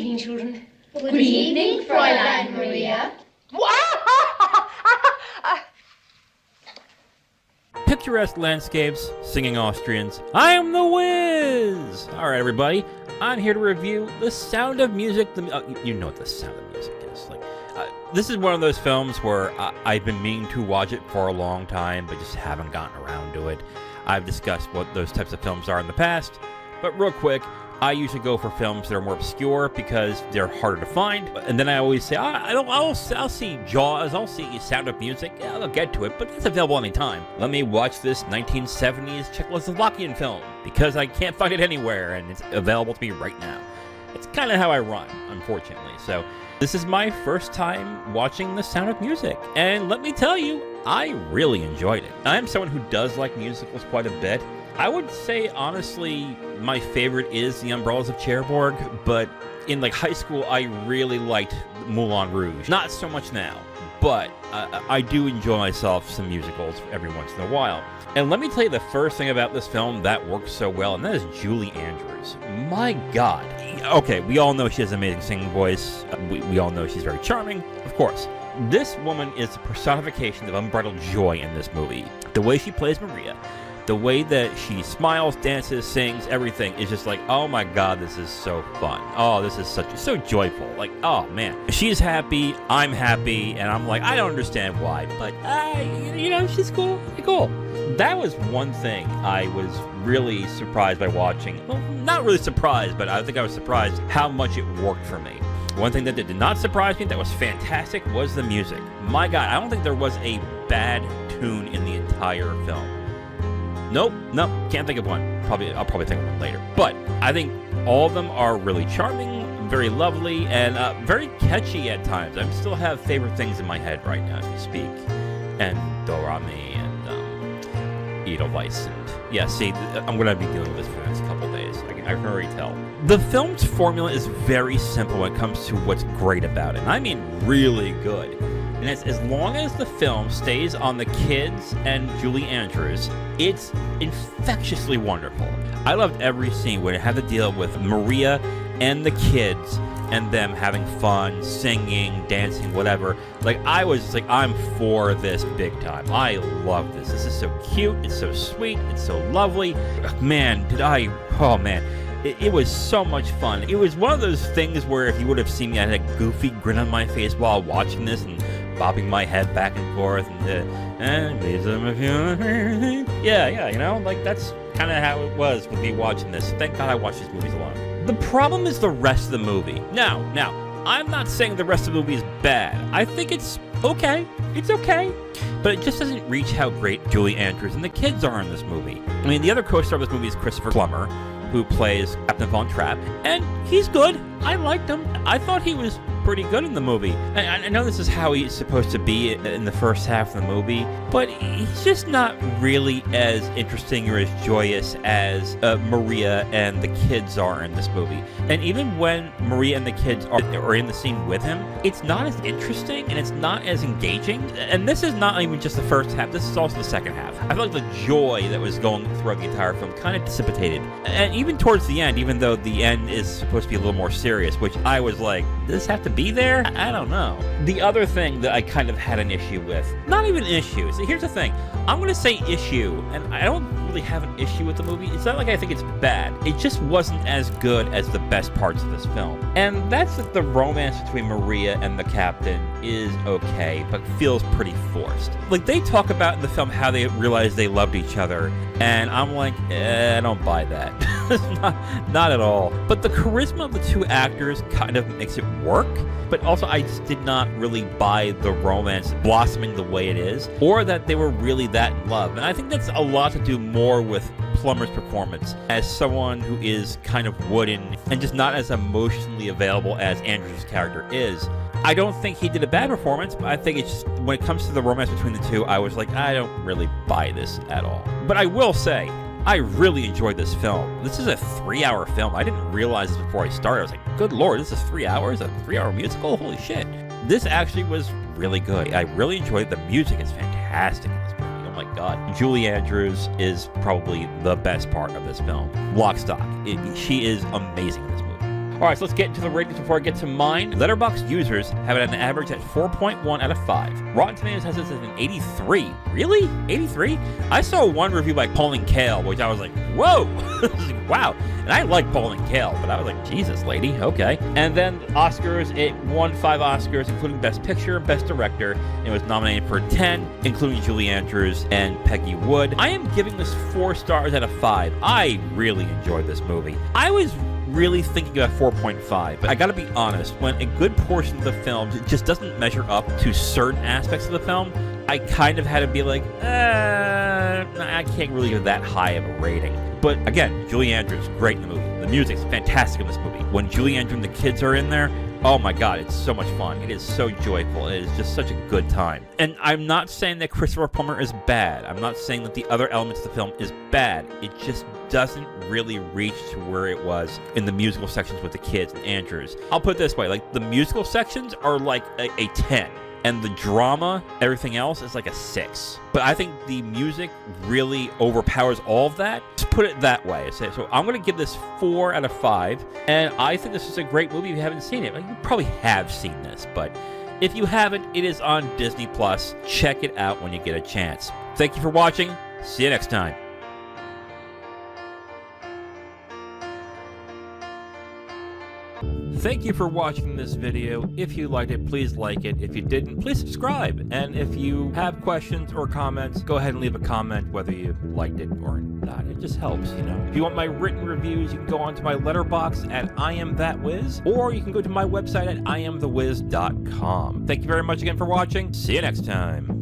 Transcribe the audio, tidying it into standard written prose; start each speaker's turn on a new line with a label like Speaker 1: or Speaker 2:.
Speaker 1: evening, children.
Speaker 2: Good evening, Fräulein Maria.
Speaker 3: Picturesque landscapes, singing Austrians. I am the Wiz! Alright, everybody. I'm here to review The Sound of Music. You know what The Sound of Music is. This is one of those films where I've been meaning to watch it for a long time, but just haven't gotten around to it. I've discussed what those types of films are in the past, but real quick, I usually go for films that are more obscure because they're harder to find. And then I always say, I'll see Jaws, I'll see Sound of Music, yeah, I'll get to it, but it's available anytime. Let me watch this 1970s Czechoslovakian film because I can't find it anywhere and it's available to me right now. It's kind of how I run, unfortunately. So this is my first time watching The Sound of Music, and let me tell you, I really enjoyed it. I am someone who does like musicals quite a bit. I would say, honestly, my favorite is The Umbrellas of Cherbourg, but in high school, I really liked Moulin Rouge. Not so much now, but I do enjoy myself some musicals every once in a while. And let me tell you the first thing about this film that works so well, and that is Julie Andrews. My God. Okay, we all know she has an amazing singing voice. We all know she's very charming, of course. This woman is the personification of unbridled joy in this movie. The way she plays Maria, the way that she smiles, dances, sings, everything is just oh my God, this is so fun. Oh, this is so joyful. Oh man. She's happy, I'm happy, and I'm I don't understand why, but she's cool. Cool. That was one thing I was really surprised by watching. Well, not really surprised, but I think I was surprised how much it worked for me. One thing that did not surprise me, that was fantastic, was the music. My God, I don't think there was a bad tune in the entire film. Nope, can't think of one. I'll probably think of one later. But I think all of them are really charming, very lovely, and very catchy at times. I still have favorite things in my head right now as we speak. And Dorami and Edelweiss. And yeah, see, I'm going to be dealing with this for the next couple days. I can already tell. The film's formula is very simple when it comes to what's great about it. And I mean really good. And as long as the film stays on the kids and Julie Andrews, it's infectiously wonderful. I loved every scene when it had to deal with Maria and the kids and them having fun, singing, dancing, whatever. I was just I'm for this big time. I love this. This is so cute. It's so sweet. It's so lovely. Man, oh man. It was so much fun. It was one of those things where if you would have seen me, I had a goofy grin on my face while watching this and bobbing my head back and forth and that's kind of how it was with me watching this. Thank God I watched these movies alone. The problem is the rest of the movie. Now, I'm not saying the rest of the movie is bad. I think it's okay. It's okay. But it just doesn't reach how great Julie Andrews and the kids are in this movie. I mean, the other co-star of this movie is Christopher Plummer, who plays Captain Von Trapp, and he's good. I liked him. I thought he was pretty good in the movie. I know this is how he's supposed to be in the first half of the movie, but he's just not really as interesting or as joyous as Maria and the kids are in this movie. And even when Maria and the kids are in the scene with him, it's not as interesting and it's not as engaging. And this is not even just the first half, this is also the second half. I feel like the joy that was going throughout the entire film kind of dissipated. And even towards the end, even though the end is supposed to be a little more serious, which I was does this have to be there? I don't know. The other thing that I kind of had an issue with, not even an issue. So here's the thing. I'm going to say issue, and I don't really have an issue with the movie. It's not I think it's bad. It just wasn't as good as the best parts of this film. And that's that the romance between Maria and the captain is okay, but feels pretty forced. They talk about in the film how they realized they loved each other, and I'm I don't buy that. not at all. But the charisma of the two actors kind of makes it work, but also I just did not really buy the romance blossoming the way it is, or that they were really that in love. And I think that's a lot to do more with Plummer's performance as someone who is kind of wooden and just not as emotionally available as Andrews' character is. I don't think he did a bad performance, but I think it's just, when it comes to the romance between the two, I was I don't really buy this at all. But I will say, I really enjoyed this film. This is a 3-hour film. I didn't realize this before I started. I was good Lord, this is 3 hours? A 3-hour musical? Holy shit. This actually was really good. I really enjoyed it. The music is fantastic in this movie. Oh my God. Julie Andrews is probably the best part of this film. Lock, stock. She is amazing in this movie. All right, so let's get into the ratings before I get to mine. Letterboxd users have it at an average at 4.1 out of 5. Rotten Tomatoes has this as an 83. Really? 83? I saw one review by Pauline Kael, which I was like, whoa! Wow. And I like Pauline Kael, but I was like, Jesus, lady, okay. And then Oscars, it won 5 Oscars, including Best Picture and Best Director. And it was nominated for 10, including Julie Andrews and Peggy Wood. I am giving this 4 stars out of 5. I really enjoyed this movie. I was really thinking about 4.5, but I gotta be honest, when a good portion of the film just doesn't measure up to certain aspects of the film, I kind of had to be like, I can't really give that high of a rating. But again, Julie Andrews, great in the movie. The music's fantastic in this movie. When Julie Andrews and the kids are in there, oh my God, it's so much fun. It is so joyful. It is just such a good time. And I'm not saying that Christopher Plummer is bad. I'm not saying that the other elements of the film is bad. It just doesn't really reach to where it was in the musical sections with the kids and Andrews. I'll put it this way, like the musical sections are like a 10. And the drama, everything else, is like a 6. But I think the music really overpowers all of that. Just put it that way. So I'm going to give this 4 out of 5. And I think this is a great movie if you haven't seen it. Like, you probably have seen this, but if you haven't, it is on Disney+. Check it out when you get a chance. Thank you for watching. See you next time. Thank you for watching this video. If you liked it, please like it. If you didn't, please subscribe. And if you have questions or comments, go ahead and leave a comment whether you liked it or not. It just helps, you know. If you want my written reviews, you can go onto my Letterboxd at IamThatWiz, or you can go to my website at IamTheWiz.com. Thank you very much again for watching. See you next time.